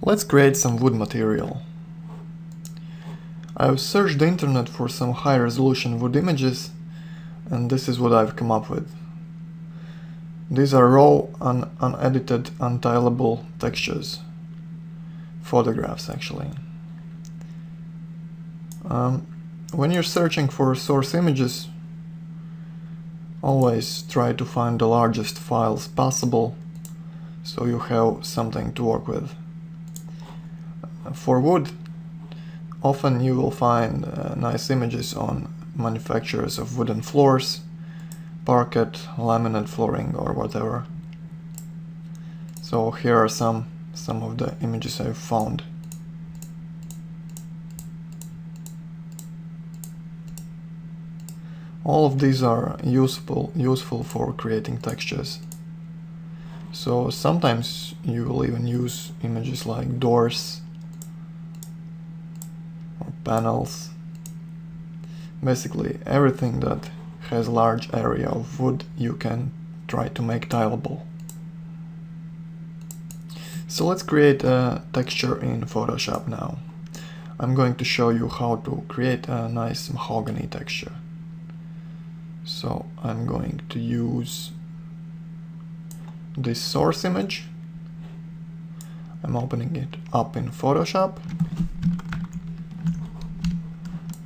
Let's create some wood material. I've searched the internet for some high resolution wood images, and this is what I've come up with. These are raw, unedited, untileable textures. Photographs, actually. When you're searching for source images, always try to find the largest files possible, so you have something to work with. For wood, often you will find nice images on manufacturers of wooden floors, parquet, laminate flooring, or whatever. So here are some of the images I've found. All of these are useful for creating textures. So sometimes you will even use images like doors or panels. Basically everything that has large area of wood you can try to make tileable. So let's create a texture in Photoshop now. I'm going to show you how to create a nice mahogany texture. So I'm going to use this source image. I'm opening it up in Photoshop.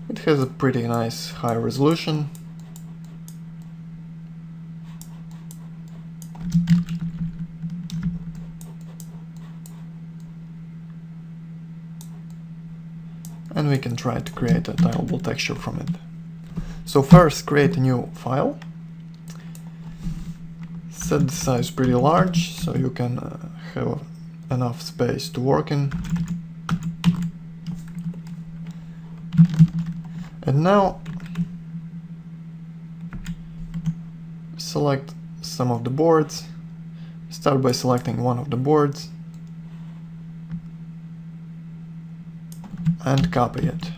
It has a pretty nice high resolution. And we can try to create a tileable texture from it. So first, create a new file. Set the size pretty large, so you can have enough space to work in. And now, select some of the boards. Start by selecting one of the boards and copy it.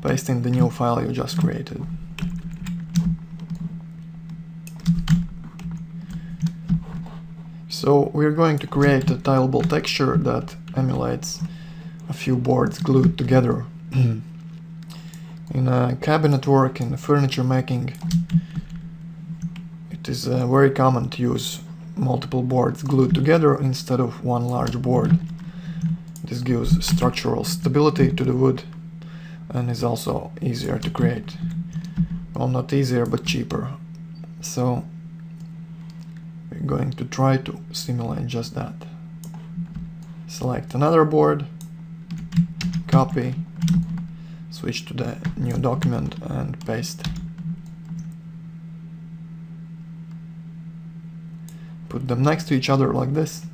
Paste in the new file you just created. So we're going to create a tileable texture that emulates a few boards glued together. In cabinet work, in furniture making, it is very common to use multiple boards glued together instead of one large board. This gives structural stability to the wood and is also easier to create. Well, not easier, but cheaper. So we're going to try to simulate just that. Select another board, copy, switch to the new document and paste. Put them next to each other like this.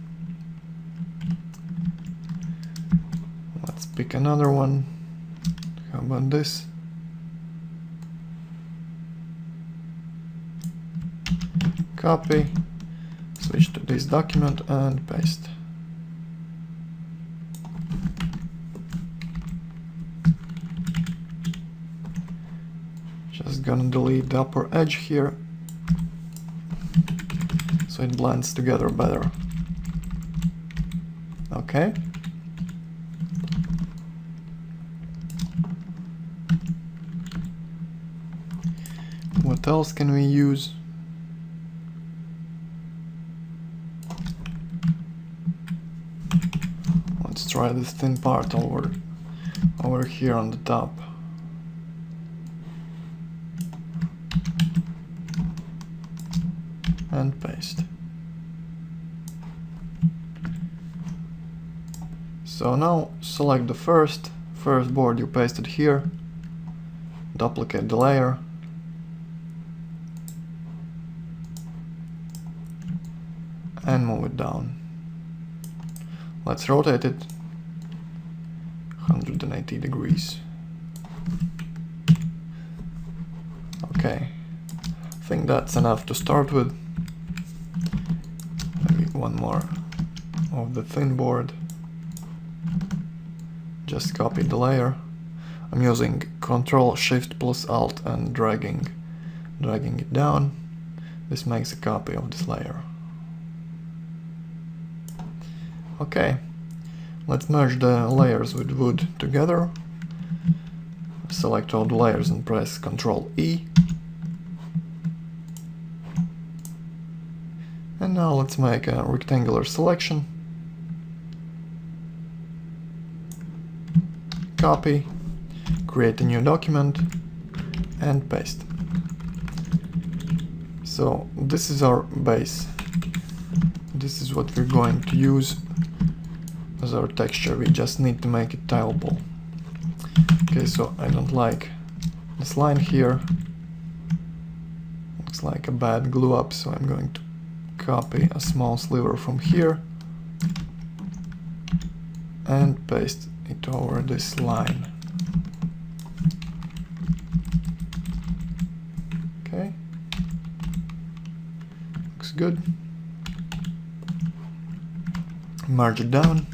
Let's pick another one. How about this? Copy, switch to this document and paste. Just gonna delete the upper edge here so it blends together better. Okay. What else can we use? Let's try this thin part over here on the top. And paste. So now select the first board you pasted here, duplicate the layer, and move it down. Let's rotate it 180 degrees. Okay, I think that's enough to start with. Maybe one more of the thin board. Just copy the layer. I'm using Ctrl+Shift+Alt and dragging it down. This makes a copy of this layer. Okay, Let's merge the layers with wood together. Select all the layers and press Ctrl E. And now let's make a rectangular selection. Copy, create a new document, and paste. So this is our base. This is what we're going to use as our texture. We just need to make it tileable. Okay, so I don't like this line here. Looks like a bad glue up, so I'm going to copy a small sliver from here and paste it over this line. Okay, looks good. Merge it down.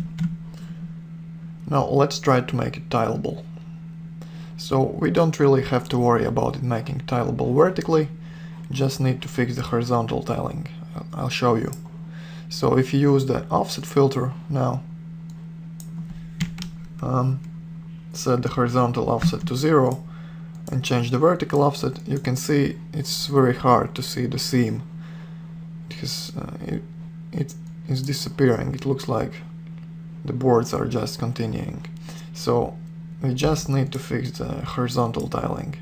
Now let's try to make it tileable. So we don't really have to worry about it making tileable vertically, just need to fix the horizontal tiling. I'll show you. So if you use the offset filter now, set the horizontal offset to 0 and change the vertical offset, you can see it's very hard to see the seam because it is disappearing. It looks like the boards are just continuing. So we just need to fix the horizontal tiling.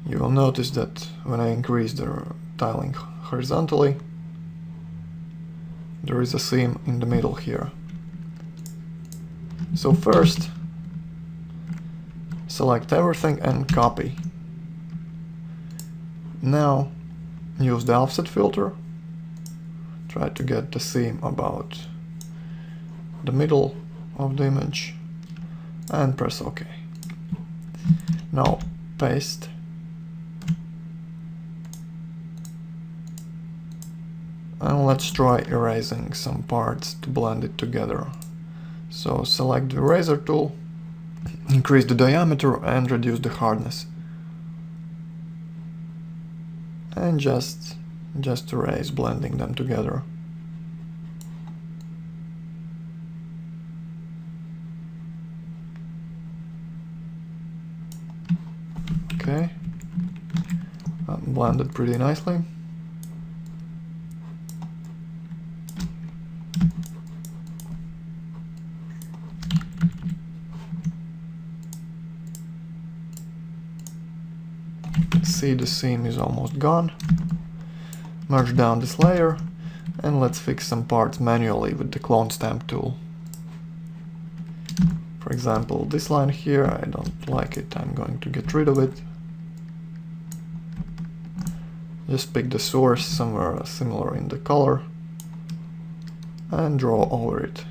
You will notice that when I increase the tiling horizontally, there is a seam in the middle here. So first, select everything and copy. Now use the offset filter, try to get the seam about the middle of the image and press OK. Now paste. And let's try erasing some parts to blend it together. So select the eraser tool, increase the diameter and reduce the hardness. And just erase, blending them together. Okay, blended pretty nicely. See, the seam is almost gone. Merge down this layer and let's fix some parts manually with the clone stamp tool. For example, this line here, I don't like it, I'm going to get rid of it. Just pick the source somewhere similar in the color and draw over it.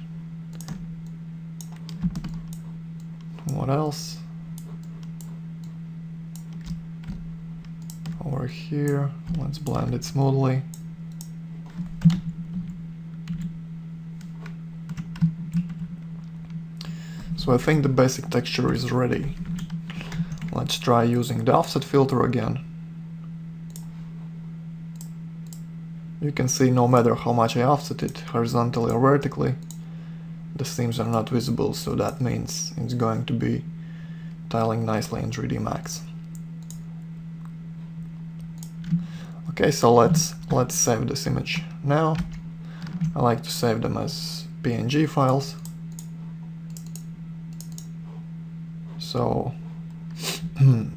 What else? Over here, let's blend it smoothly. So I think the basic texture is ready. Let's try using the offset filter again. You can see no matter how much I offset it, horizontally or vertically, the seams are not visible, so that means it's going to be tiling nicely in 3D Max. Okay, so let's save this image now. I like to save them as PNG files. So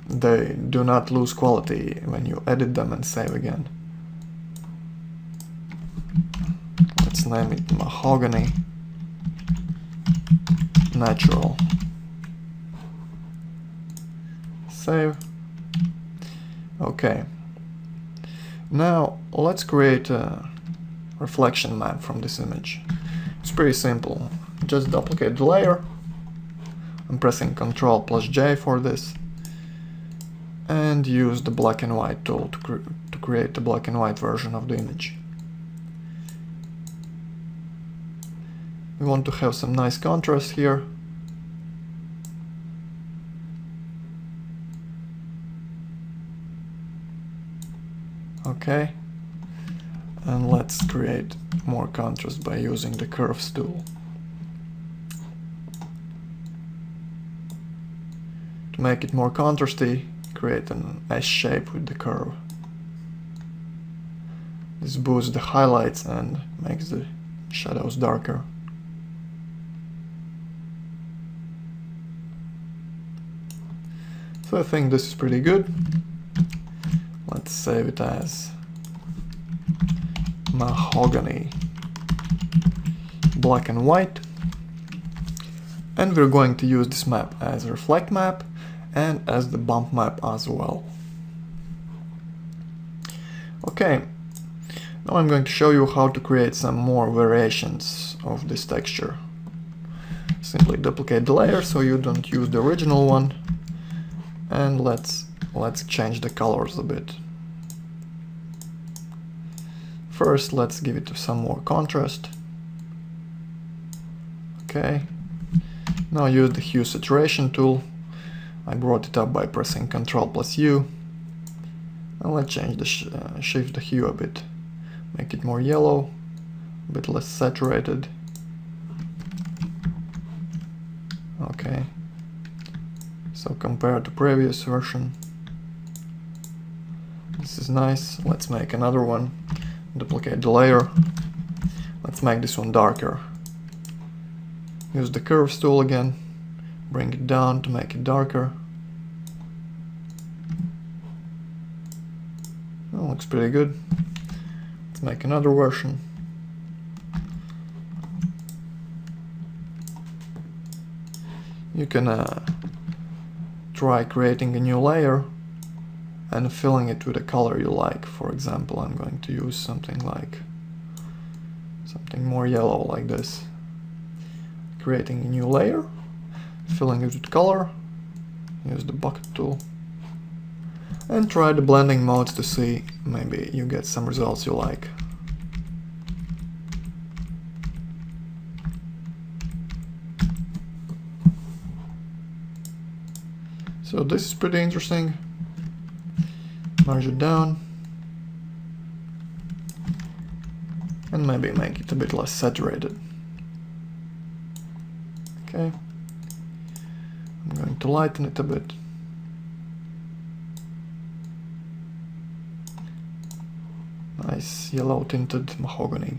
they do not lose quality when you edit them and save again. Let's name it Mahogany Natural. Save. Okay. Now let's create a reflection map from this image. It's pretty simple. Just duplicate the layer. I'm pressing Ctrl+J for this. And use the black and white tool to create the black and white version of the image. We want to have some nice contrast here. Okay, and let's create more contrast by using the curves tool. To make it more contrasty, create an S shape with the curve. This boosts the highlights and makes the shadows darker. So I think this is pretty good. Let's save it as Mahogany black and white. And we're going to use this map as a reflect map and as the bump map as well. Okay, now I'm going to show you how to create some more variations of this texture. Simply duplicate the layer so you don't use the original one, and let's change the colors a bit. First, let's give it some more contrast. Okay. Now use the hue saturation tool. I brought it up by pressing Ctrl+U. And let's change the shift the hue a bit. Make it more yellow, a bit less saturated. Okay. So compared to previous version, this is nice. Let's make another one. Duplicate the layer. Let's make this one darker. Use the curves tool again, bring it down to make it darker. Oh, looks pretty good. Let's make another version. You can try creating a new layer and filling it with a color you like. For example, I'm going to use something more yellow like this. Creating a new layer, filling it with color, use the bucket tool, and try the blending modes to see maybe you get some results you like. So this is pretty interesting. Merge it down and maybe make it a bit less saturated. Okay, I'm going to lighten it a bit. Nice yellow tinted mahogany.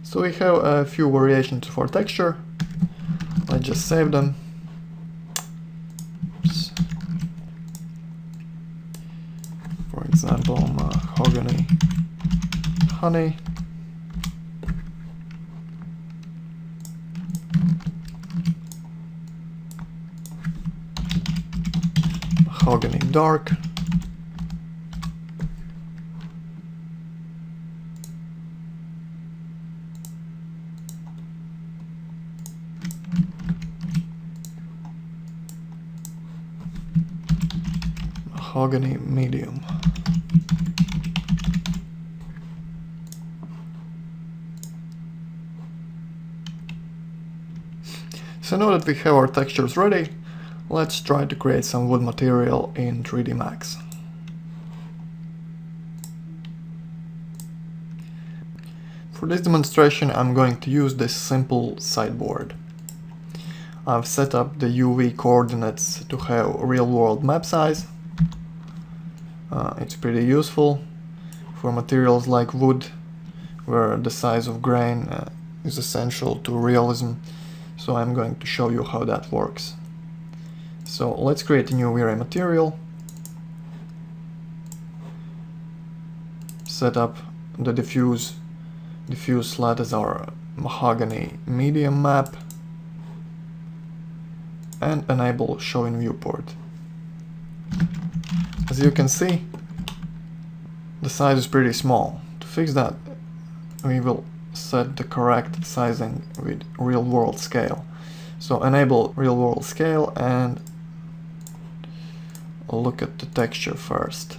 So we have a few variations of our texture. Let's just save them. Oops. For example, mahogany honey. Mahogany dark. Mahogany medium. So now that we have our textures ready, let's try to create some wood material in 3D Max. For this demonstration, I'm going to use this simple sideboard. I've set up the UV coordinates to have real-world map size. It's pretty useful for materials like wood, where the size of grain is essential to realism. So I'm going to show you how that works. So let's create a new V-Ray material. Set up the diffuse slot as our mahogany medium map and enable show in viewport. As you can see, the size is pretty small. To fix that, we will set the correct sizing with real-world scale. So enable real-world scale and look at the texture first.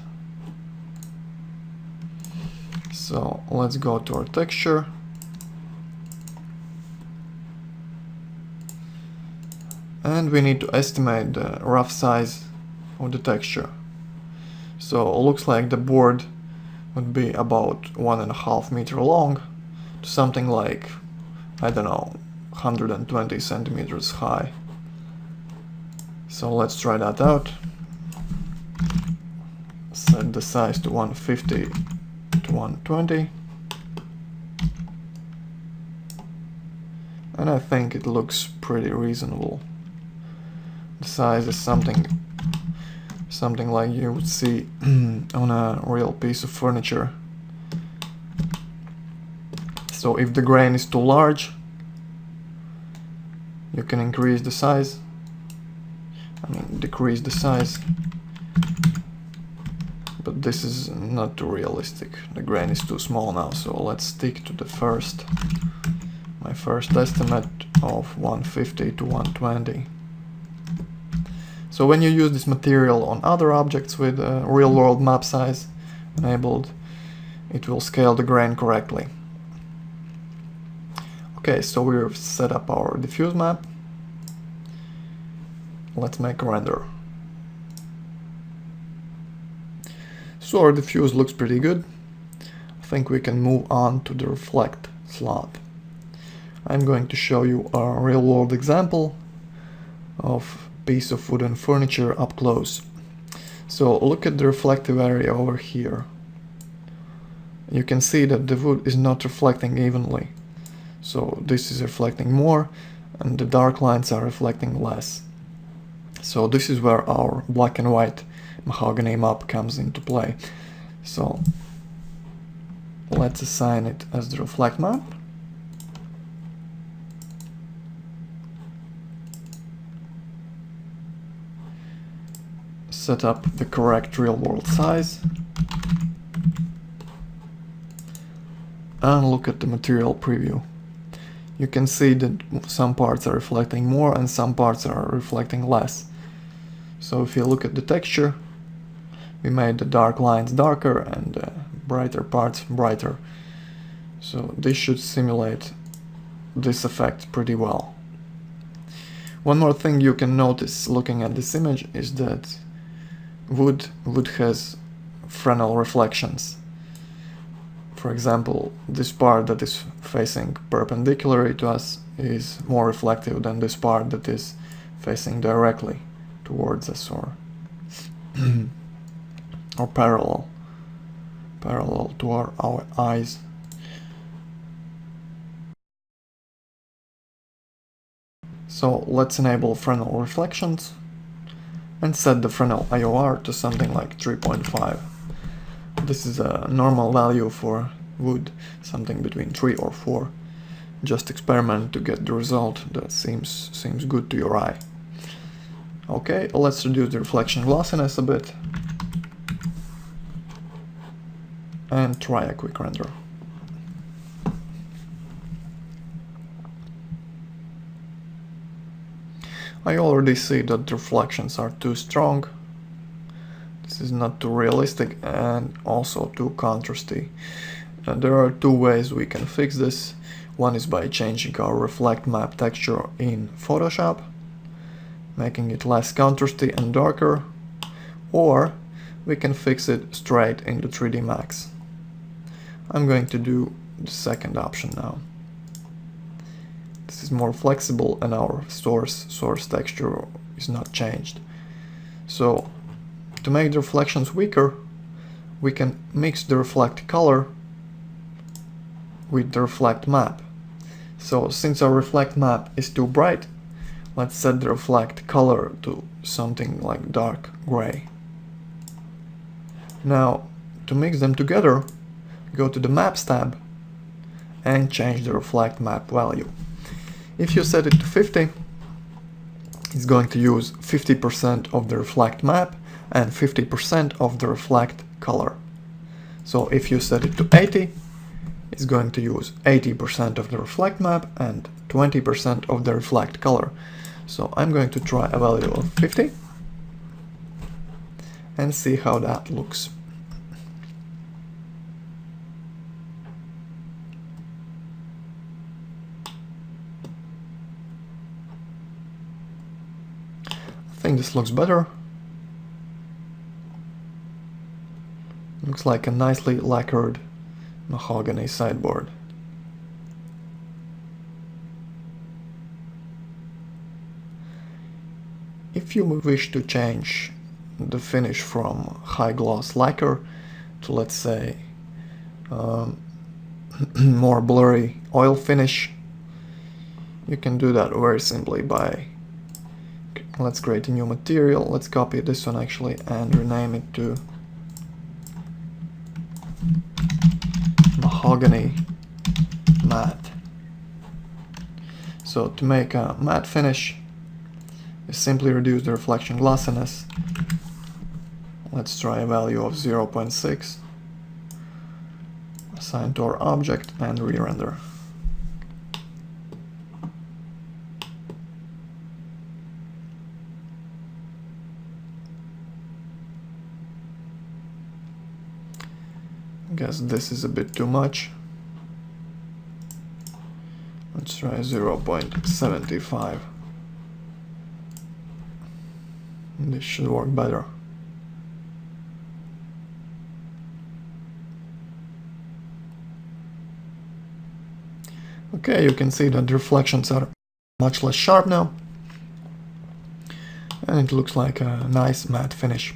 So let's go to our texture. And we need to estimate the rough size of the texture. So it looks like the board would be about 1.5 meters long to something like, I don't know, 120 centimeters high. So let's try that out. Set the size to 150 to 120. And I think it looks pretty reasonable. The size is something like you would see on a real piece of furniture. So if the grain is too large, you can increase the size, decrease the size, but this is not too realistic. The grain is too small now, so let's stick to my first estimate of 150 to 120. So when you use this material on other objects with a real-world map size enabled, it will scale the grain correctly. Okay, so we've set up our diffuse map. Let's make a render. So our diffuse looks pretty good. I think we can move on to the reflect slot. I'm going to show you a real-world example of a piece of wooden furniture up close. So look at the reflective area over here. You can see that the wood is not reflecting evenly. So this is reflecting more and the dark lines are reflecting less. So this is where our black and white mahogany map comes into play. So let's assign it as the reflect map. Set up the correct real-world size. And look at the material preview. You can see that some parts are reflecting more and some parts are reflecting less. So if you look at the texture, we made the dark lines darker and the brighter parts brighter. So this should simulate this effect pretty well. One more thing you can notice looking at this image is that wood has Fresnel reflections. For example, this part that is facing perpendicularly to us is more reflective than this part that is facing directly towards us or parallel to our eyes. So let's enable Fresnel reflections and set the Fresnel IOR to something like 3.5. This is a normal value for wood, something between 3 or 4. Just experiment to get the result that seems good to your eye. Okay, let's reduce the reflection glossiness a bit and try a quick render. I already see that the reflections are too strong. This is not too realistic and also too contrasty. There are two ways we can fix this. One is by changing our reflect map texture in Photoshop, making it less contrasty and darker, or we can fix it straight into 3D Max. I'm going to do the second option now. This is more flexible and our source texture is not changed. So to make the reflections weaker, we can mix the reflect color with the reflect map. So since our reflect map is too bright, let's set the reflect color to something like dark gray. Now to mix them together, go to the Maps tab and change the reflect map value. If you set it to 50, it's going to use 50% of the reflect map and 50% of the reflect color. So if you set it to 80, it's going to use 80% of the reflect map and 20% of the reflect color. So I'm going to try a value of 50 and see how that looks. I think this looks better. Looks like a nicely lacquered mahogany sideboard. If you wish to change the finish from high gloss lacquer to, let's say, more blurry oil finish, you can do that very simply by, let's create a new material, let's copy this one actually and rename it to Mahogany Matte. So to make a matte finish, you simply reduce the reflection glossiness. Let's try a value of 0.6, assign to our object and re-render. I guess this is a bit too much. Let's try 0.75. This should work better. Okay, you can see that the reflections are much less sharp now, and it looks like a nice matte finish.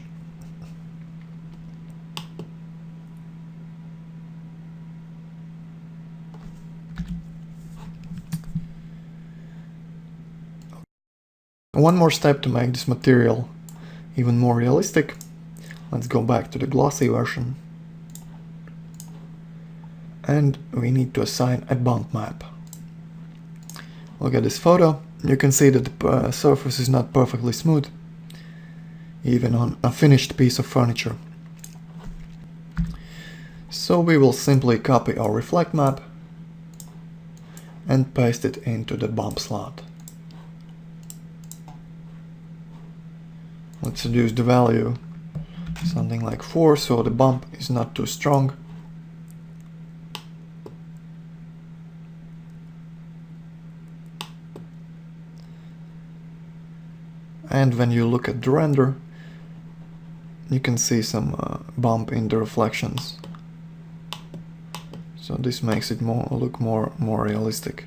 One more step to make this material even more realistic. Let's go back to the glossy version. And we need to assign a bump map. Look at this photo. You can see that the surface is not perfectly smooth, even on a finished piece of furniture. So we will simply copy our reflect map and paste it into the bump slot. Let's reduce the value, something like 4, so the bump is not too strong. And when you look at the render, you can see some bump in the reflections. So this makes it look more realistic.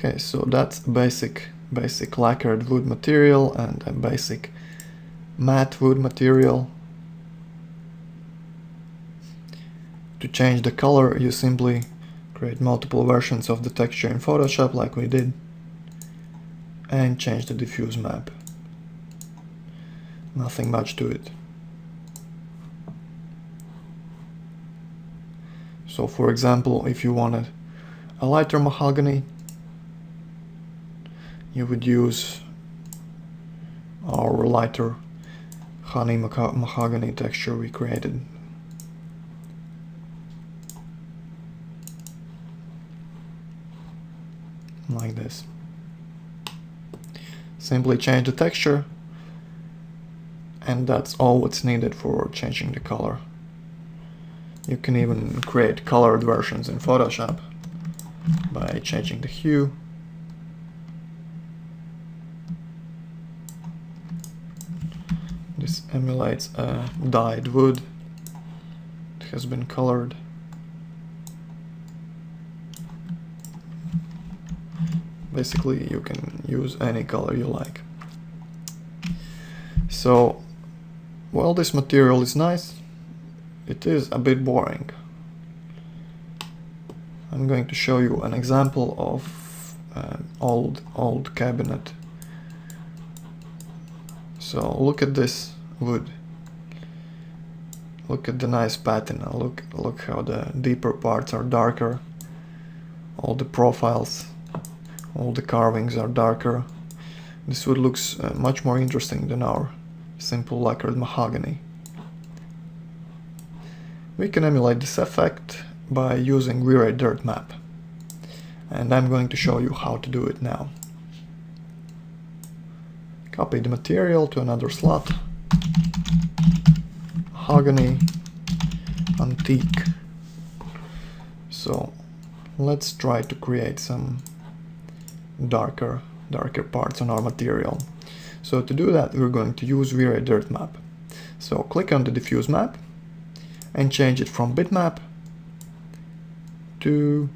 Okay, so that's basic lacquered wood material and a basic matte wood material. To change the color, you simply create multiple versions of the texture in Photoshop like we did and change the diffuse map. Nothing much to it. So for example, if you wanted a lighter mahogany, you would use our lighter honey mahogany texture we created. Like this. Simply change the texture, and that's all what's needed for changing the color. You can even create colored versions in Photoshop by changing the hue. This emulates a dyed wood. It has been colored. Basically, you can use any color you like. So, while this material is nice, it is a bit boring. I'm going to show you an example of an old cabinet. So look at this wood. Look at the nice patina. Look how the deeper parts are darker. All the profiles, all the carvings are darker. This wood looks much more interesting than our simple lacquered mahogany. We can emulate this effect by using V-Ray Dirt Map, and I'm going to show you how to do it now. Copy the material to another slot. Mahogany, antique. So let's try to create some darker parts on our material. So to do that, we're going to use V-Ray Dirt Map. So click on the diffuse map and change it from bitmap to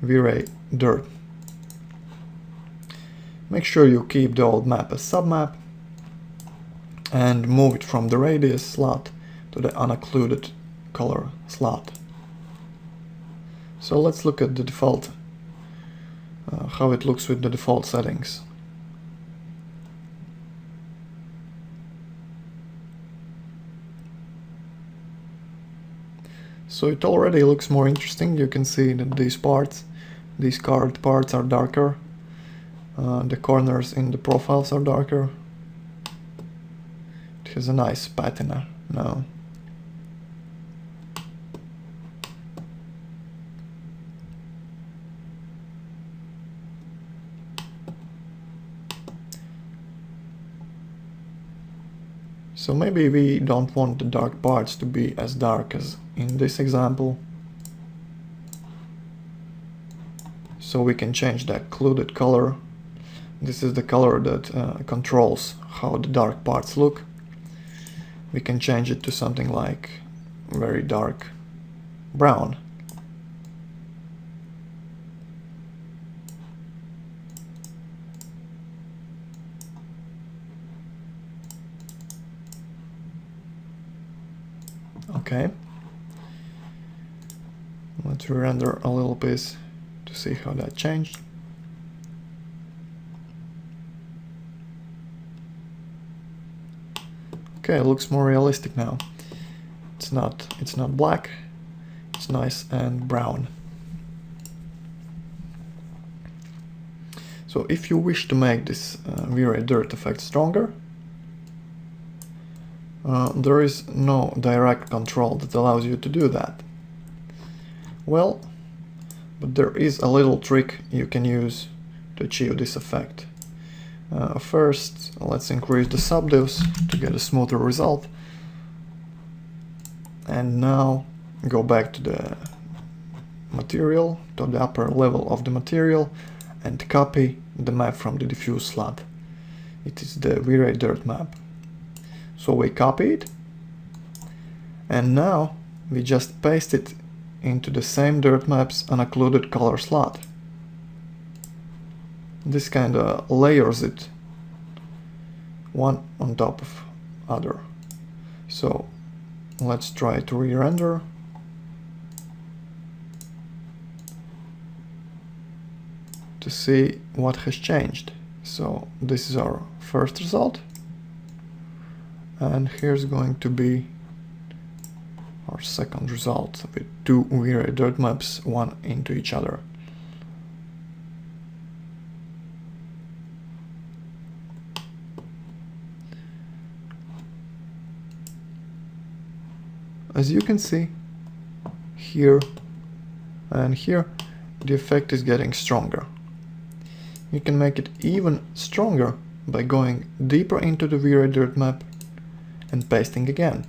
V-Ray Dirt. Make sure you keep the old map as submap and move it from the radius slot to the unoccluded color slot. So let's look at the default, how it looks with the default settings. So it already looks more interesting. You can see that these carved parts are darker. The corners in the profiles are darker. It has a nice patina now. So maybe we don't want the dark parts to be as dark as in this example. So we can change the occluded color. This is the color that controls how the dark parts look. We can change it to something like very dark brown. Okay. Let's re-render a little piece to see how that changed. Okay, it looks more realistic now. It's not black. It's nice and brown. So if you wish to make this V-Ray Dirt effect stronger, there is no direct control that allows you to do that. Well, but there is a little trick you can use to achieve this effect. First, let's increase the subdivs to get a smoother result. And now go back to the material, to the upper level of the material, and copy the map from the diffuse slot. It is the V-Ray Dirt map. So we copy it, and now we just paste it into the same dirt map's unoccluded color slot. This kind of layers it one on top of other. So let's try to re-render. To see what has changed. So this is our first result. And here's going to be our second result with two V-Ray Dirt maps, one into each other. As you can see, here and here, the effect is getting stronger. You can make it even stronger by going deeper into the V-Ray Dirt map and pasting again.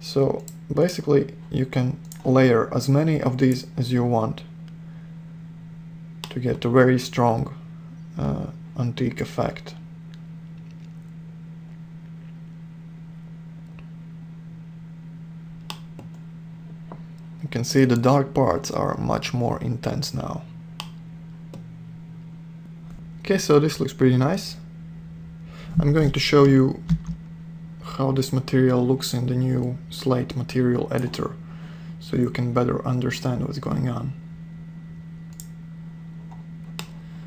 So basically you can layer as many of these as you want to get a very strong antique effect. You can see the dark parts are much more intense now. Okay, so this looks pretty nice. I'm going to show you how this material looks in the new Slate material editor, so you can better understand what's going on.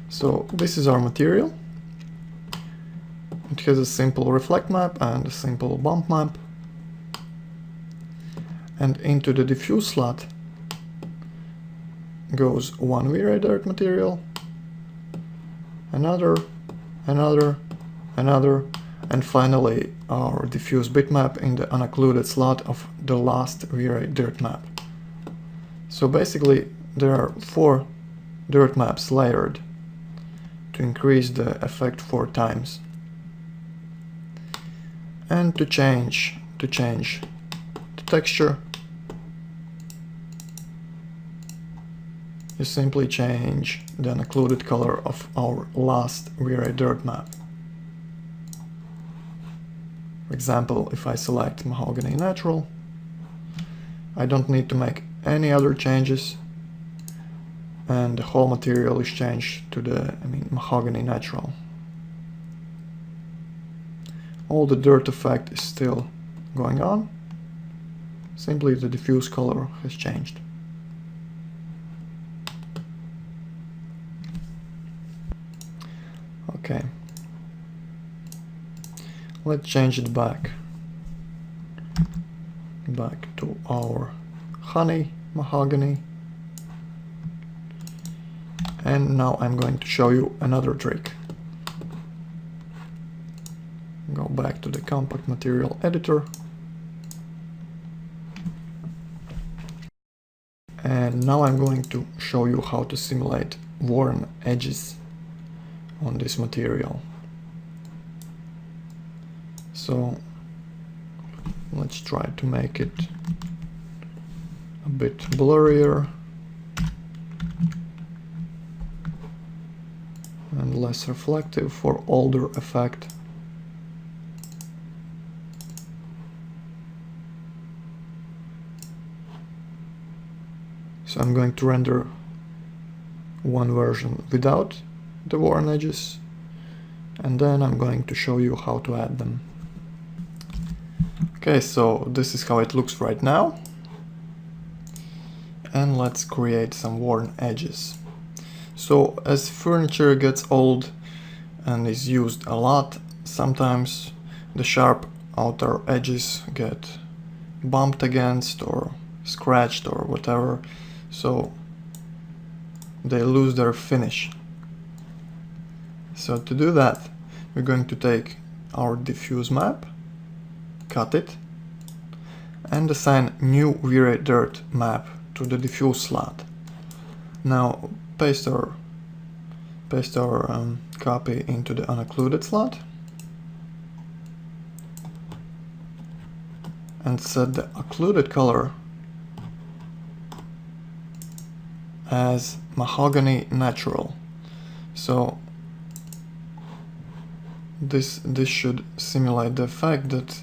So this is our material. It has a simple reflect map and a simple bump map. And into the diffuse slot goes one V-Ray Dirt material, another, and finally our diffuse bitmap in the unoccluded slot of the last V-Ray Dirt map. So basically there are 4 dirt maps layered to increase the effect 4 times. And to change the texture, you simply change the unoccluded color of our last V-Ray Dirt map. For example, if I select Mahogany Natural, I don't need to make any other changes, and the whole material is changed to the mahogany natural. All the dirt effect is still going on, simply the diffuse color has changed. Okay, let's change it back to our honey mahogany. And now I'm going to show you another trick. Go back to the compact material editor. And now I'm going to show you how to simulate worn edges on this material. So let's try to make it a bit blurrier and less reflective for older effect. So I'm going to render one version without the worn edges, and then I'm going to show you how to add them. Okay, so this is how it looks right now. And let's create some worn edges. So as furniture gets old and is used a lot, sometimes the sharp outer edges get bumped against or scratched or whatever, so they lose their finish. So to do that, we're going to take our diffuse map, cut it, and assign new V-Ray dirt map to the diffuse slot. Now paste our copy into the unoccluded slot and set the occluded color as mahogany natural. So this should simulate the fact that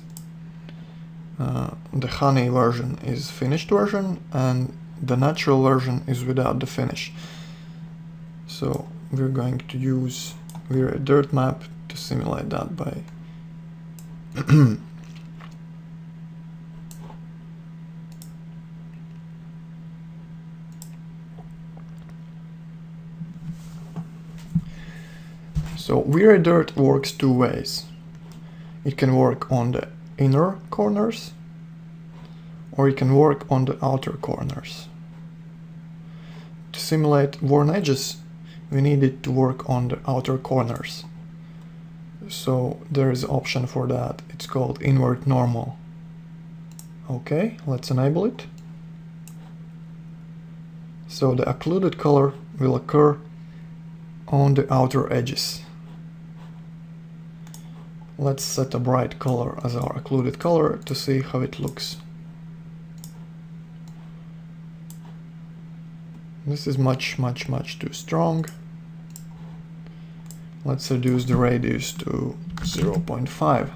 the honey version is finished version and the natural version is without the finish. So we're going to use V-Ray dirt map to simulate that by So V-Ray dirt works two ways. It can work on the inner corners or it can work on the outer corners. To simulate worn edges, we need it to work on the outer corners. So there is an option for that. It's called invert normal. Okay, let's enable it. So the occluded color will occur on the outer edges. Let's set a bright color as our occluded color to see how it looks. This is much too strong. Let's reduce the radius to 0.5.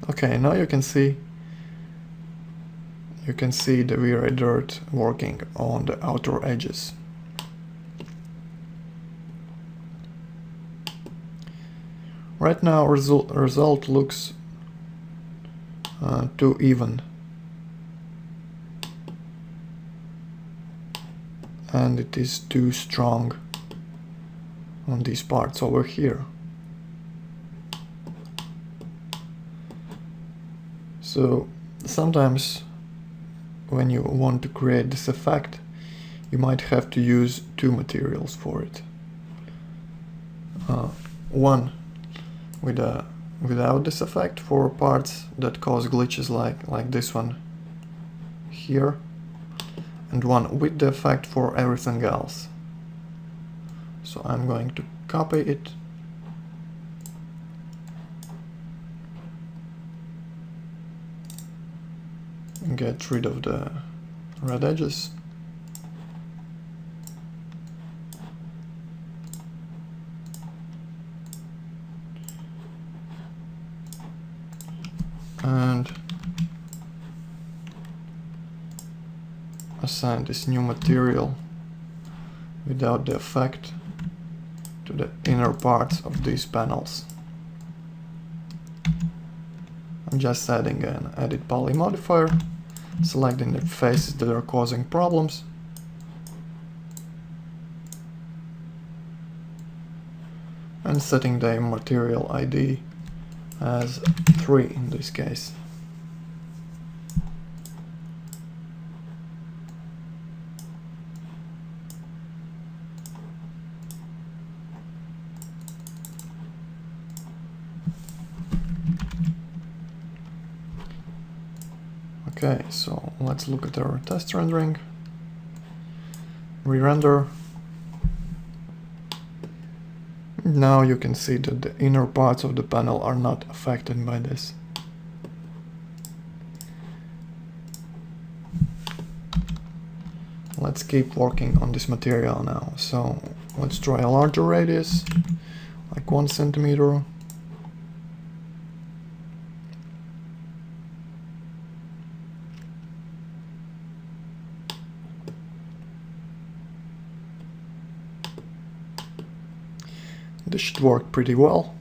Okay, now you can see the V-Ray dirt working on the outer edges. Right now result looks too even, and it is too strong on these parts over here. So sometimes when you want to create this effect, you might have to use two materials for it. One without this effect for parts that cause glitches like this one here, and one with the effect for everything else. So I'm going to copy it and get rid of the red edges. and assign this new material without the effect to the inner parts of these panels. I'm just adding an edit poly modifier, selecting the faces that are causing problems, and setting the material ID as 3 in this case. Okay, so let's look at our test rendering. Re-render. Now you can see that the inner parts of the panel are not affected by this. Let's keep working on this material now. So let's try a larger radius, like 1 centimeter. This should work pretty well.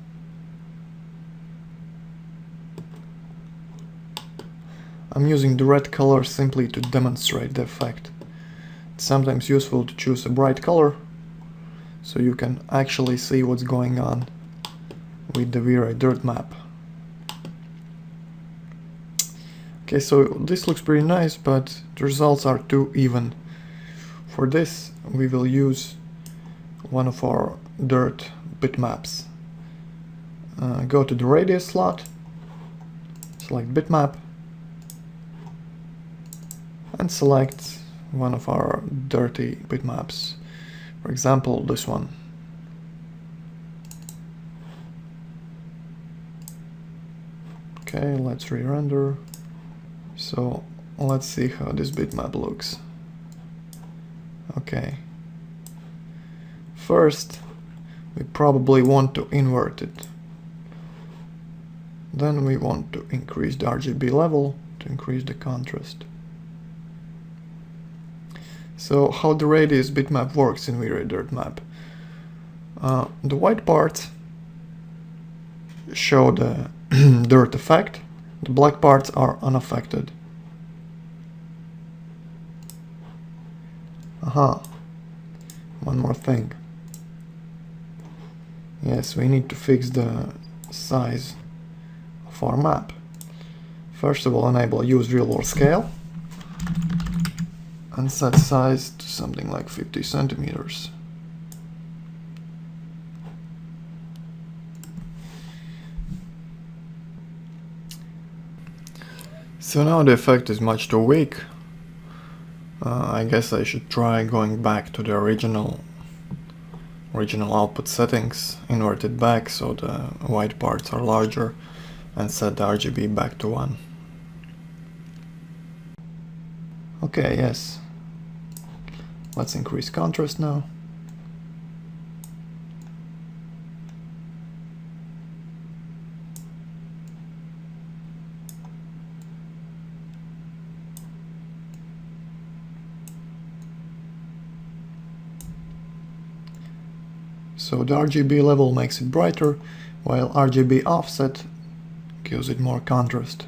I'm using the red color simply to demonstrate the effect. It's sometimes useful to choose a bright color so you can actually see what's going on with the V-Ray dirt map. Okay, so this looks pretty nice, but the results are too even. For this, we will use one of our dirt bitmaps. Go to the radius slot, select bitmap, and select one of our dirty bitmaps. For example, this one. Okay, let's re-render. So let's see how this bitmap looks. Okay. First, we probably want to invert it. Then we want to increase the RGB level to increase the contrast. So how the radius bitmap works in V-Ray dirt map. The white parts show the dirt effect, the black parts are unaffected. Aha, one more thing. Yes, we need to fix the size of our map. First of all, enable use real world scale and set size to something like 50 centimeters. So now the effect is much too weak. I guess I should try going back to the original output settings, invert it back so the white parts are larger, and set the RGB back to 1. Okay, yes. Let's increase contrast now. So the RGB level makes it brighter, while RGB offset gives it more contrast.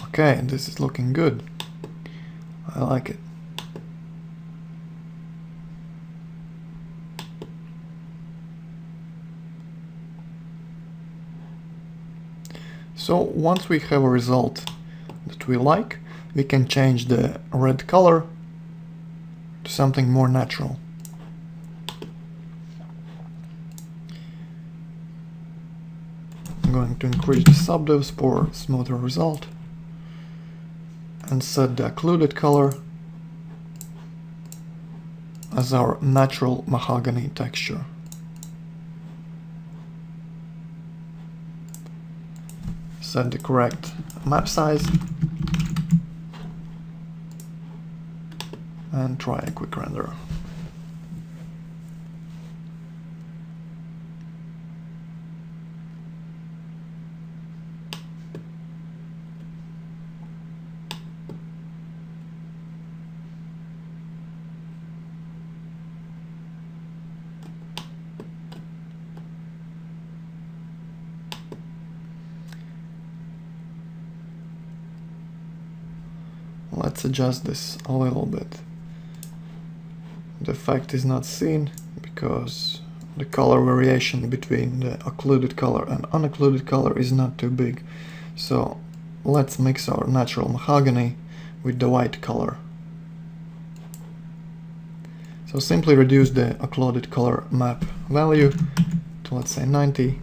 Okay, this is looking good. I like it. So once we have a result that we like, we can change the red color to something more natural. I'm going to increase the subdivs for a smoother result and set the occluded color as our natural mahogany texture. Set the correct map size and try a quick render. Let's adjust this a little bit. The effect is not seen because the color variation between the occluded color and unoccluded color is not too big. So let's mix our natural mahogany with the white color. So simply reduce the occluded color map value to, let's say, 90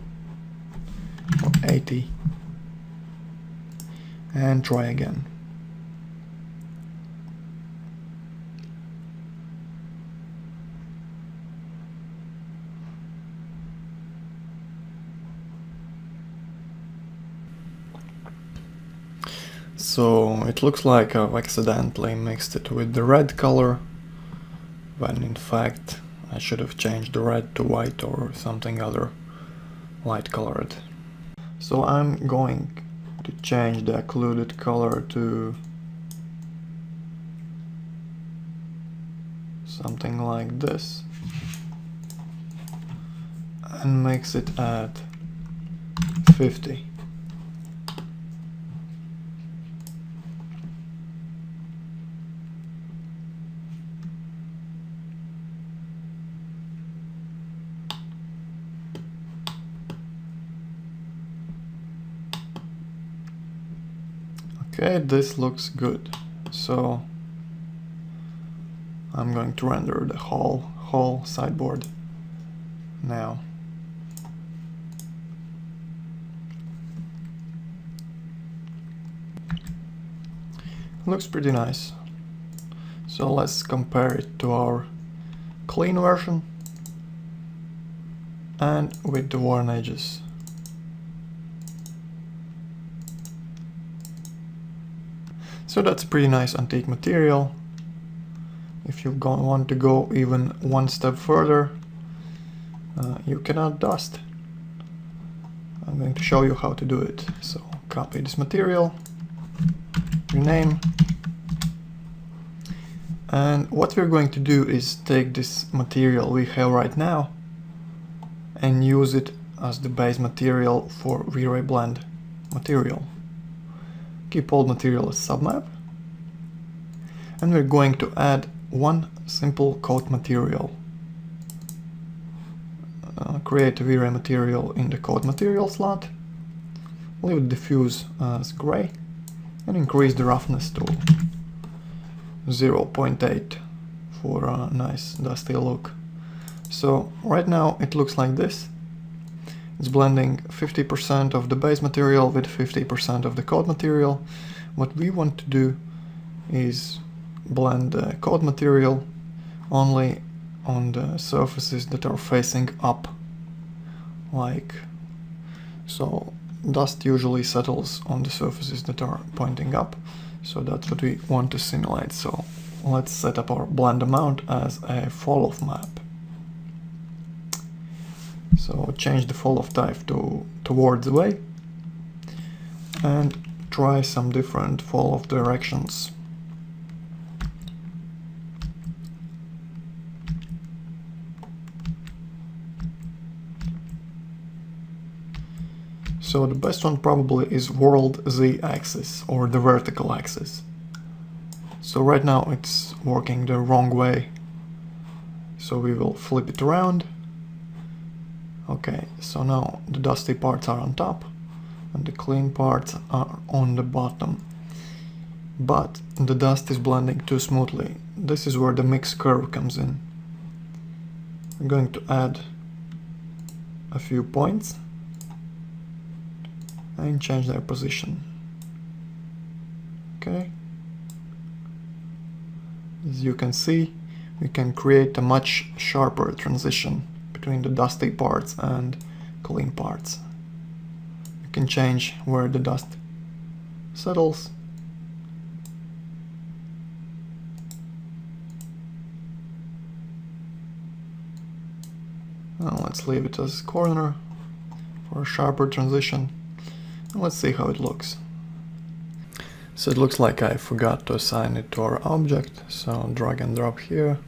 or 80 and try again. So it looks like I've accidentally mixed it with the red color, when in fact I should have changed the red to white or something other light colored. So I'm going to change the occluded color to something like this and mix it at 50. Okay, this looks good. So I'm going to render the whole sideboard now. Looks pretty nice. So let's compare it to our clean version and with the worn edges. So that's a pretty nice antique material. If you want to go even one step further, you can add dust. I'm going to show you how to do it. So copy this material, rename, and what we're going to do is take this material we have right now and use it as the base material for V-Ray blend material. Keep all material as submap, and we're going to add one simple coat material. Create a V-Ray material in the coat material slot, leave it diffuse as gray, and increase the roughness to 0.8 for a nice dusty look. So right now it looks like this. It's blending 50% of the base material with 50% of the coat material. What we want to do is blend the coat material only on the surfaces that are facing up, like so. Dust usually settles on the surfaces that are pointing up, so that's what we want to simulate. So let's set up our blend amount as a fall-off map. So change the fall-off type to towards away and try some different fall-off directions. So the best one probably is world z-axis or the vertical axis. So right now it's working the wrong way, so we will flip it around. Okay, so now the dusty parts are on top and the clean parts are on the bottom. But the dust is blending too smoothly. This is where the mix curve comes in. I'm going to add a few points and change their position. Okay. As you can see, we can create a much sharper transition between the dusty parts and clean parts. You can change where the dust settles. Let's leave it as corner for a sharper transition. And let's see how it looks. So it looks like I forgot to assign it to our object, so drag and drop here.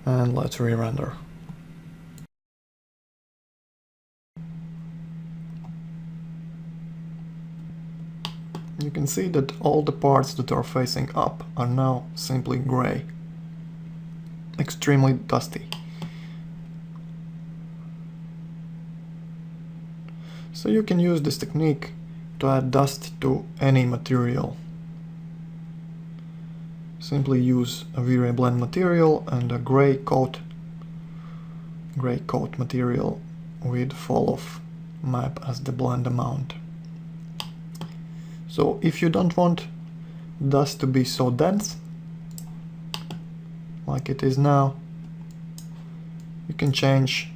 And let's re-render. You can see that all the parts that are facing up are now simply gray. Extremely dusty. So you can use this technique to add dust to any material. Simply use a V-Ray blend material and a gray coat material with fall of map as the blend amount. So if you don't want dust to be so dense, like it is now, you can change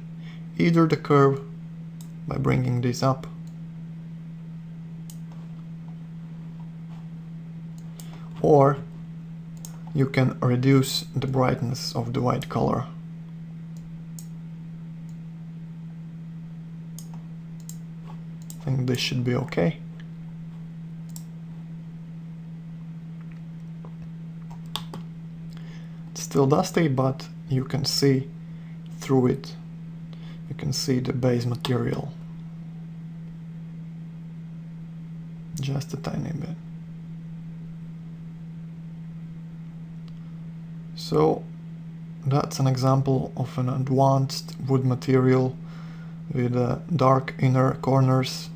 either the curve by bringing this up, or you can reduce the brightness of the white color. I think this should be okay. It's still dusty, but you can see through it. You can see the base material. Just a tiny bit. So that's an example of an advanced wood material with dark inner corners,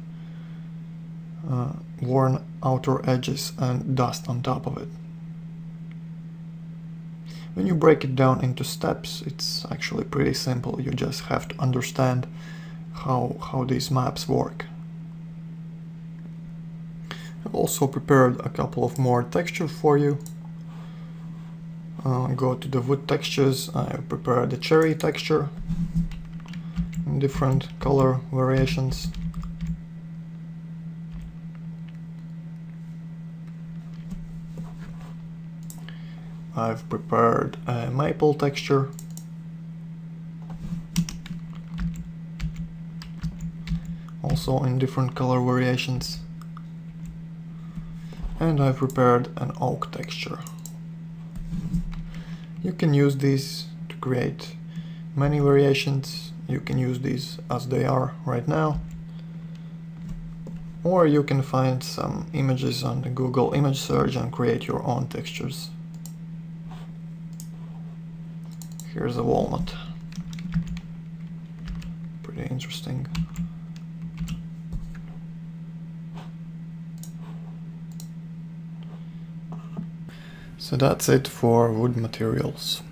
worn outer edges and dust on top of it. When you break it down into steps, it's actually pretty simple. You just have to understand how these maps work. I've also prepared a couple of more textures for you. Go to the wood textures. I've prepared the cherry texture in different color variations. I've prepared a maple texture. Also in different color variations. And I've prepared an oak texture. You can use these to create many variations. You can use these as they are right now. Or you can find some images on the Google image search and create your own textures. Here's a walnut. Pretty interesting. So that's it for wood materials.